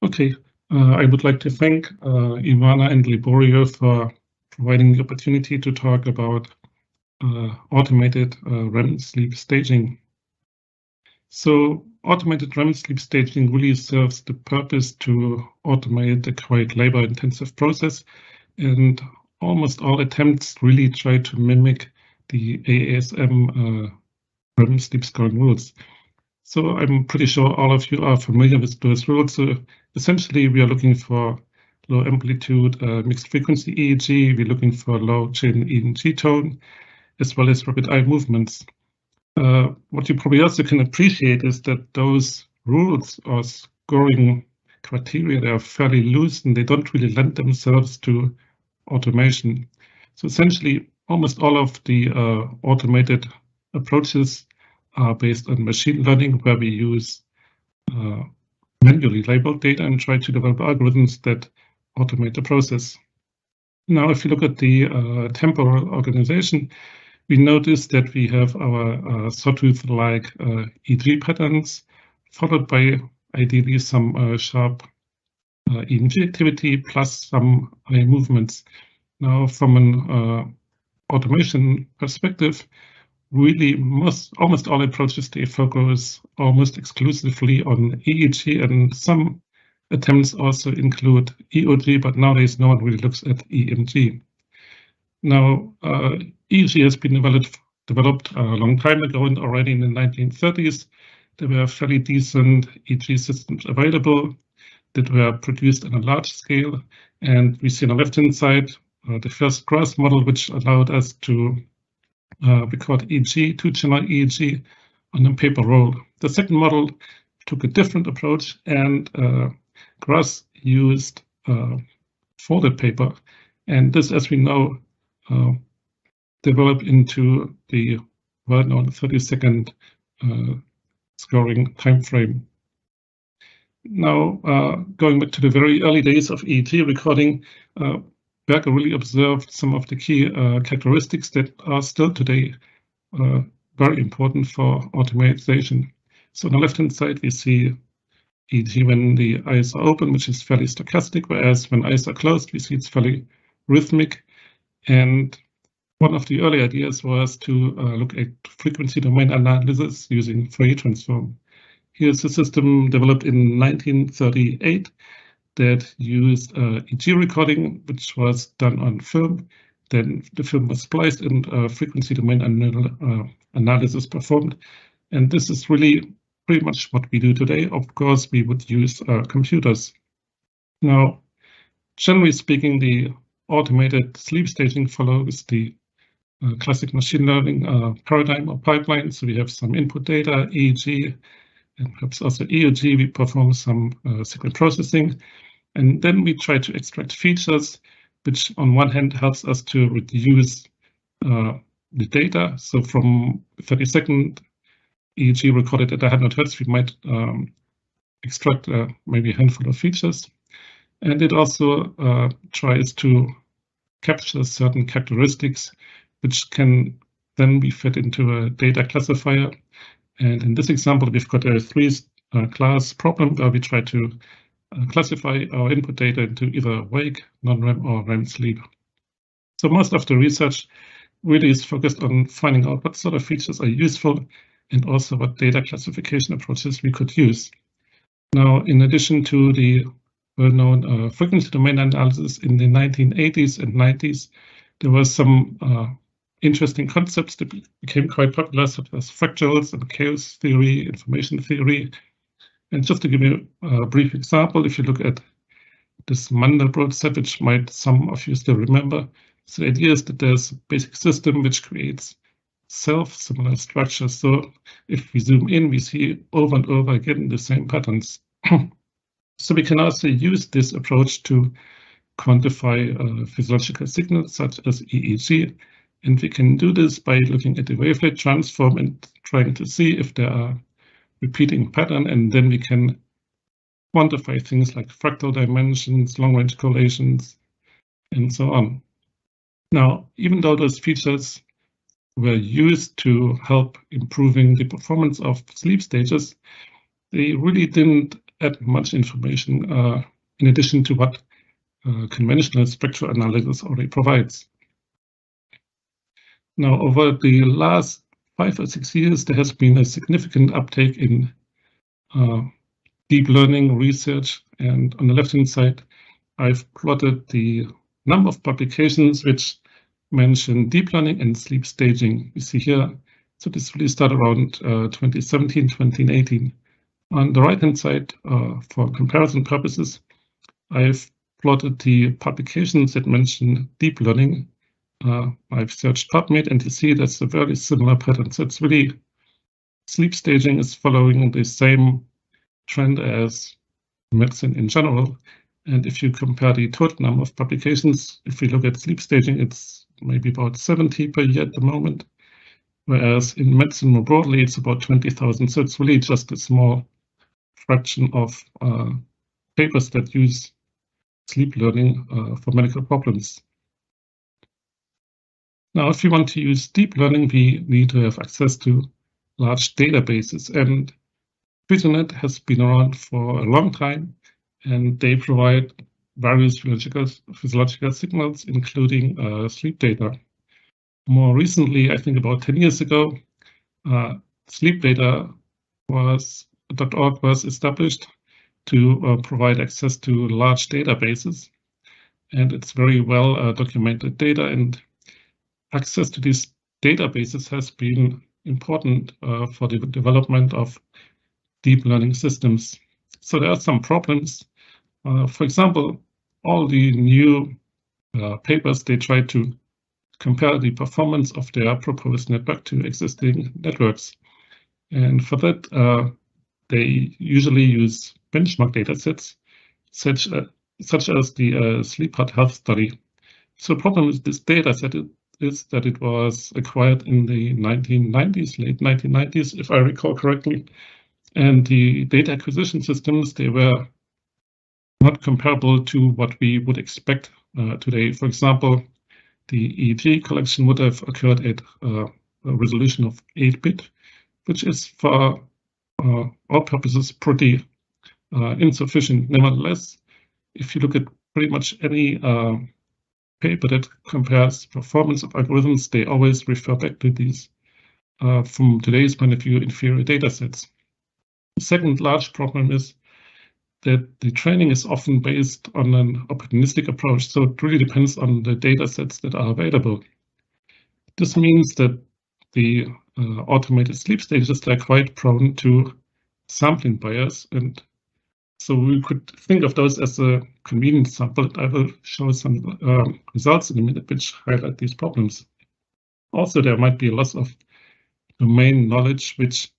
Okay, I would like to thank Ivana and Liborio for providing the opportunity to talk about automated REM sleep staging. So automated REM sleep staging really serves the purpose to automate a quite labor-intensive process, and almost all attempts really try to mimic the ASM REM sleep scoring rules. So I'm pretty sure all of you are familiar with those rules. So essentially, we are looking for low amplitude mixed frequency EEG. We're looking for low chain EEG tone, as well as rapid eye movements. What you probably also can appreciate is that those rules or scoring criteria, they are fairly loose and they don't really lend themselves to automation. So essentially, almost all of the automated approaches are based on machine learning, where we use manually labeled data and try to develop algorithms that automate the process. Now, if you look at the temporal organization, we notice that we have our sawtooth-like EEG patterns, followed by ideally some sharp EEG activity plus some eye movements. Now, from an automation perspective, really almost all approaches, they focus almost exclusively on EEG, and some attempts also include EOG, but nowadays no one really looks at EMG. Now, EEG has been developed a long time ago, and already in the 1930s, there were fairly decent EEG systems available that were produced on a large scale. And we see on the left-hand side the first gross model, which allowed us to record EEG, two-channel EEG on a paper roll. The second model took a different approach, and Gross used folded paper. And this, as we know, developed into the well-known 30-second scoring time frame. Now, going back to the very early days of EEG recording, Berger really observed some of the key characteristics that are still today very important for automation. So on the left-hand side, we see EEG when the eyes are open, which is fairly stochastic, whereas when eyes are closed, we see it's fairly rhythmic. And one of the early ideas was to look at frequency domain analysis using Fourier transform. Here's a system developed in 1938 that used EEG recording, which was done on film. Then the film was spliced and frequency domain analysis performed. And this is really pretty much what we do today. Of course, we would use computers. Now, generally speaking, the automated sleep staging follows the classic machine learning paradigm or pipeline. So we have some input data, EEG, and perhaps also EOG. We perform some signal processing, and then we try to extract features, which on one hand helps us to reduce the data. So from 30-second EEG recorded at 100 Hertz, we might extract maybe a handful of features. And it also tries to capture certain characteristics, which can then be fed into a data classifier. And in this example, we've got a three-class problem where we try to classify our input data into either wake, non-REM, or REM sleep. So most of the research really is focused on finding out what sort of features are useful and also what data classification approaches we could use. Now, in addition to the well-known frequency domain analysis in the 1980s and 90s, there was some interesting concepts that became quite popular, such as fractals and chaos theory, information theory. And just to give you a brief example, if you look at this Mandelbrot set, which might some of you still remember, so the idea is that there's a basic system which creates self-similar structures. So if we zoom in, we see over and over again the same patterns. So we can also use this approach to quantify physiological signals such as EEG. And we can do this by looking at the wavelet transform and trying to see if there are repeating pattern, and then we can quantify things like fractal dimensions, long-range correlations, and so on. Now, even though those features were used to help improving the performance of sleep stages, they really didn't add much information in addition to what conventional spectral analysis already provides. Now, over the last 5 or 6 years, there has been a significant uptake in deep learning research, and on the left-hand side, I've plotted the number of publications which mention deep learning and sleep staging. You see here, so this really started around 2017, 2018. On the right-hand side, for comparison purposes, I've plotted the publications that mention deep learning. I've searched PubMed, and you see that's a very similar pattern. So it's really, sleep staging is following the same trend as medicine in general. And if you compare the total number of publications, if we look at sleep staging, it's maybe about 70 per year at the moment, whereas in medicine more broadly, it's about 20,000. So it's really just a small fraction of papers that use sleep learning for medical problems. Now, if you want to use deep learning, we need to have access to large databases, and VisionNet has been around for a long time, and they provide various physiological signals, including sleep data. More recently, I think about 10 years ago, sleepdata.org was established to provide access to large databases, and it's very well documented data, and access to these databases has been important for the development of deep learning systems. So there are some problems. For example, all the new papers, they try to compare the performance of their proposed network to existing networks. And for that, they usually use benchmark datasets, such as the Sleep Health Study. So the problem with this dataset is that it was acquired in the 1990s, late 1990s, if I recall correctly. And the data acquisition systems, they were not comparable to what we would expect today. For example, the EEG collection would have occurred at a resolution of 8-bit, which is for all purposes pretty insufficient. Nevertheless, if you look at pretty much any paper that compares performance of algorithms, they always refer back to these, from today's point of view, inferior data sets. The second large problem is that the training is often based on an opportunistic approach, so it really depends on the data sets that are available. This means that the automated sleep stages are quite prone to sampling bias, and so we could think of those as a convenience sample. I will show some results in a minute which highlight these problems. Also, there might be a loss of domain knowledge, which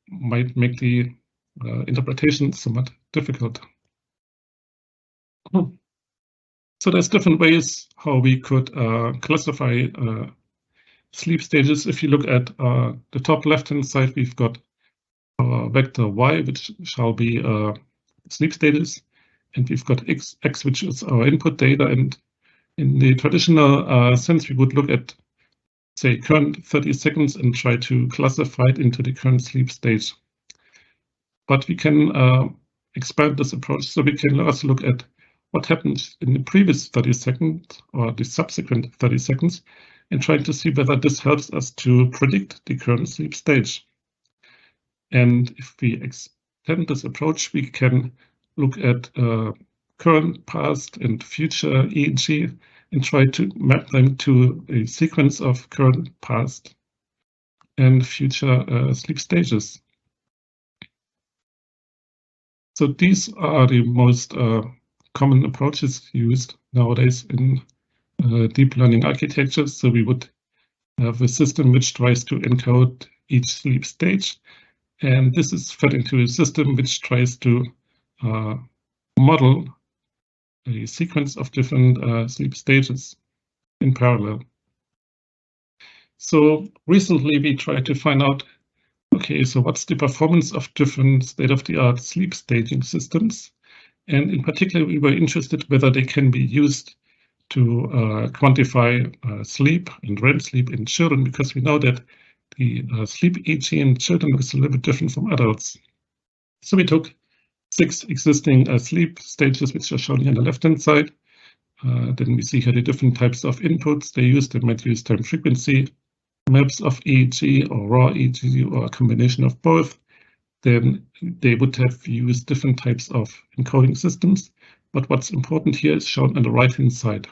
might make the interpretation somewhat difficult. So there's different ways how we could classify sleep stages. If you look at the top left-hand side, we've got vector y, which shall be sleep status, and we've got x, which is our input data. And in the traditional sense, we would look at, say, current 30 seconds and try to classify it into the current sleep stage. But we can expand this approach, so we can also look at what happened in the previous 30 seconds or the subsequent 30 seconds and trying to see whether this helps us to predict the current sleep stage. And if we extend this approach, we can look at current, past, and future EEG and try to map them to a sequence of current, past, and future sleep stages. So these are the most common approaches used nowadays in deep learning architectures. So we would have a system which tries to encode each sleep stage, and this is fed into a system which tries to model a sequence of different sleep stages in parallel. So recently we tried to find out, okay, so what's the performance of different state-of-the-art sleep staging systems? And in particular, we were interested whether they can be used to quantify sleep and REM sleep in children, because we know that the sleep EEG in children is a little bit different from adults. So we took 6 existing sleep stages, which are shown here on the left-hand side. Then we see here the different types of inputs they use. They might use time frequency, maps of EEG or raw EEG, or a combination of both. Then they would have used different types of encoding systems. But what's important here is shown on the right-hand side.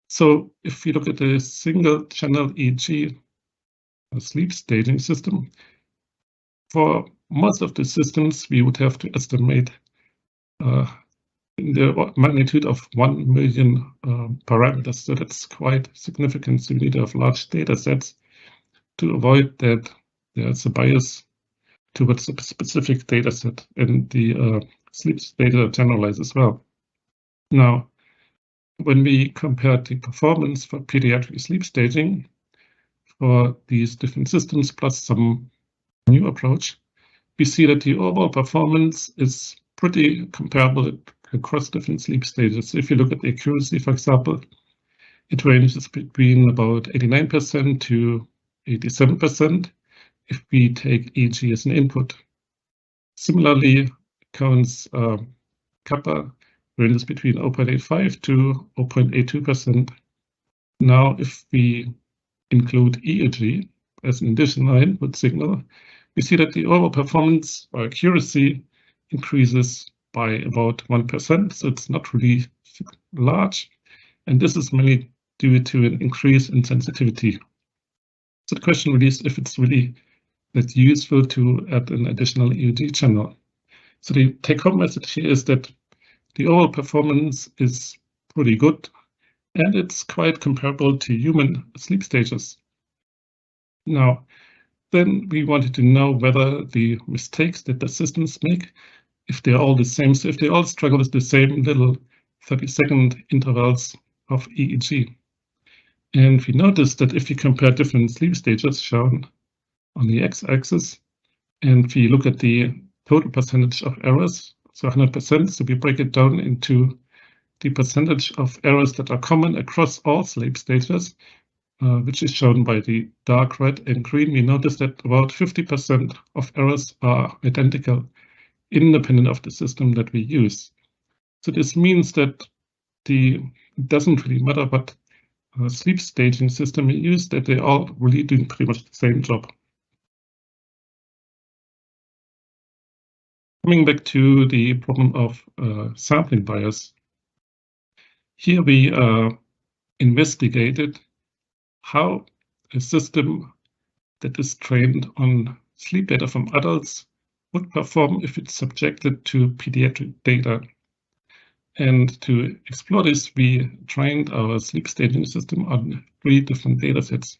So if we look at the single channel EEG sleep staging system, for most of the systems, we would have to estimate in the magnitude of 1 million parameters. So that's quite significant. So we need to have large data sets to avoid that there's a bias towards a specific data set, and the sleep data generalize as well. Now, when we compare the performance for pediatric sleep staging for these different systems plus some new approach, we see that the overall performance is pretty comparable across different sleep stages. So if you look at the accuracy, for example, it ranges between about 89% to 87% if we take EEG as an input. Similarly, counts kappa ranges between 0.85 to 0.82%. Now, if we include EEG as an additional input signal, we see that the overall performance or accuracy increases by about 1%, so it's not really large, and this is mainly due to an increase in sensitivity. So the question really is if it's really that useful to add an additional EEG channel. So the take-home message here is that the overall performance is pretty good, and it's quite comparable to human sleep stages. Now, then we wanted to know whether the mistakes that the systems make, if they're all the same, so if they all struggle with the same little 30-second intervals of EEG. And we noticed that if you compare different sleep stages shown on the x-axis, and if you look at the total percentage of errors, so 100%, so we break it down into the percentage of errors that are common across all sleep stages, which is shown by the dark red and green, we notice that about 50% of errors are identical, independent of the system that we use. So this means that it doesn't really matter what sleep staging system you use, that they all really doing pretty much the same job. Coming back to the problem of sampling bias, here we investigated how a system that is trained on sleep data from adults would perform if it's subjected to pediatric data. And to explore this, we trained our sleep staging system on 3 different data sets.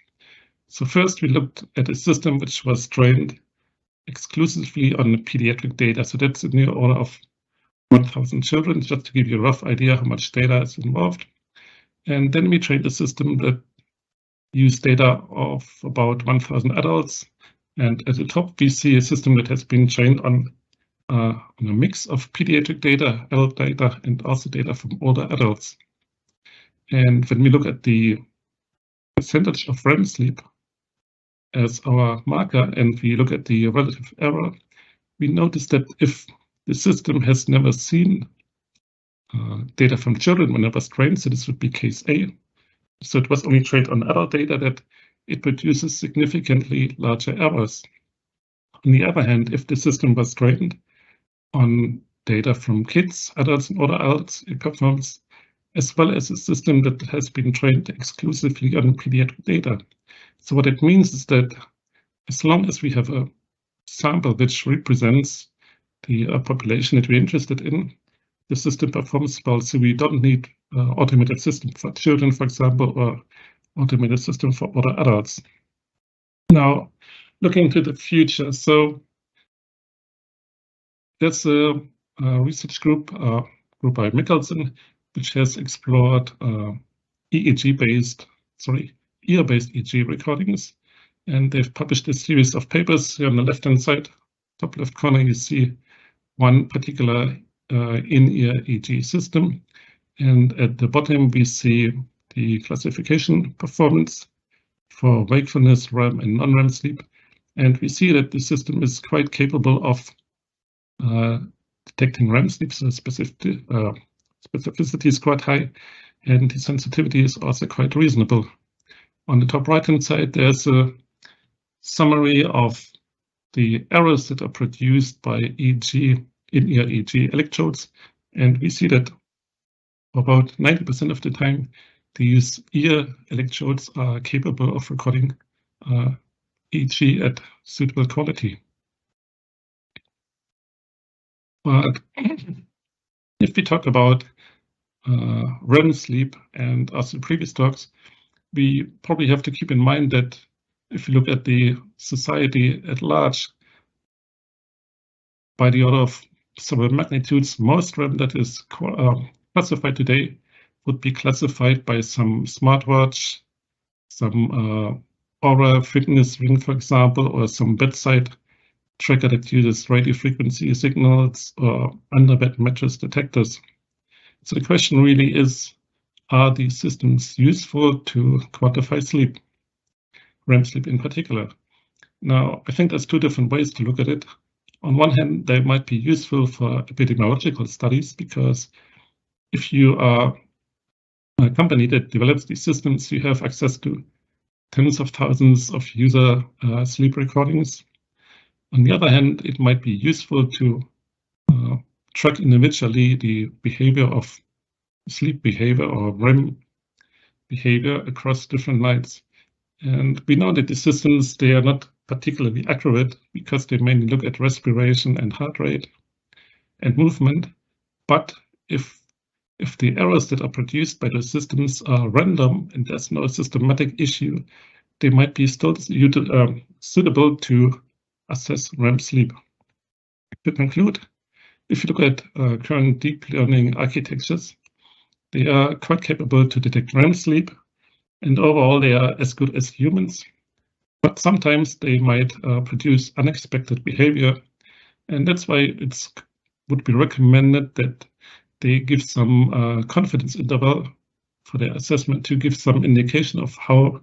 So first, we looked at a system which was trained exclusively on pediatric data. So that's in the order of 1,000 children, just to give you a rough idea how much data is involved. And then we trained a system that used data of about 1,000 adults. And at the top, we see a system that has been trained on a mix of pediatric data, adult data, and also data from older adults. And when we look at the percentage of REM sleep as our marker, and we look at the relative error, we notice that if the system has never seen data from children when it was trained, so this would be case A, so it was only trained on adult data, that it produces significantly larger errors. On the other hand, if the system was trained on data from kids, adults, and older adults, it performs as well as a system that has been trained exclusively on pediatric data. So what it means is that as long as we have a sample which represents the population that we're interested in, the system performs well. So we don't need automated system for children, for example, or automated system for older adults. Now, looking to the future, so there's a research group by Mickelson, which has explored ear-based EEG recordings, and they've published a series of papers. Here on the left-hand side, top left corner, you see one particular in-ear EEG system, and at the bottom we see the classification performance for wakefulness, REM, and non-REM sleep, and we see that the system is quite capable of detecting REM sleep, so specificity is quite high, and the sensitivity is also quite reasonable. On the top right-hand side, there's a summary of the errors that are produced by in-ear EEG electrodes, and we see that about 90% of the time, these ear electrodes are capable of recording EEG at suitable quality. But if we talk about REM sleep and also previous talks, we probably have to keep in mind that if you look at the society at large, by the order of several magnitudes, most REM that is classified today would be classified by some smartwatch, some Aura fitness ring, for example, or some bedside tracker that uses radio frequency signals or underbed mattress detectors. So the question really is, are these systems useful to quantify sleep, REM sleep in particular? Now, I think there's two different ways to look at it. On one hand, they might be useful for epidemiological studies, because if you are a company that develops these systems, you have access to tens of thousands of user sleep recordings. On the other hand, it might be useful to track individually the behavior of sleep behavior or REM behavior across different nights. And we know that the systems, they are not particularly accurate because they mainly look at respiration and heart rate and movement. But if the errors that are produced by those systems are random and there's no systematic issue, they might be still suitable to assess REM sleep. To conclude, if you look at current deep learning architectures, they are quite capable to detect REM sleep, and overall they are as good as humans. But sometimes they might produce unexpected behavior, and that's why it would be recommended that they give some confidence interval for their assessment to give some indication of how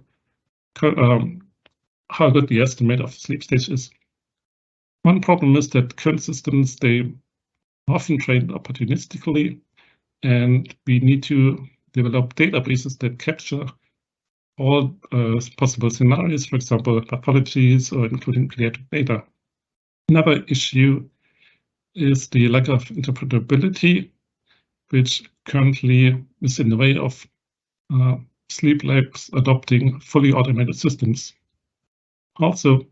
good the estimate of sleep stage is. One problem is that current systems, they often train opportunistically, and we need to develop databases that capture all possible scenarios, for example, pathologies or including pediatric data. Another issue is the lack of interpretability, which currently is in the way of sleep labs adopting fully automated systems. Also,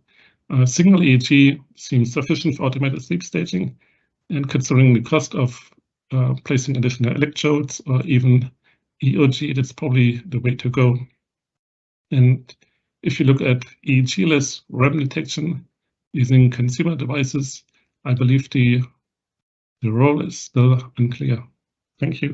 single EEG seems sufficient for automated sleep staging, and considering the cost of placing additional electrodes or even EOG, that's probably the way to go. And if you look at EEG-less REM detection using consumer devices, I believe the role is still unclear. Thank you.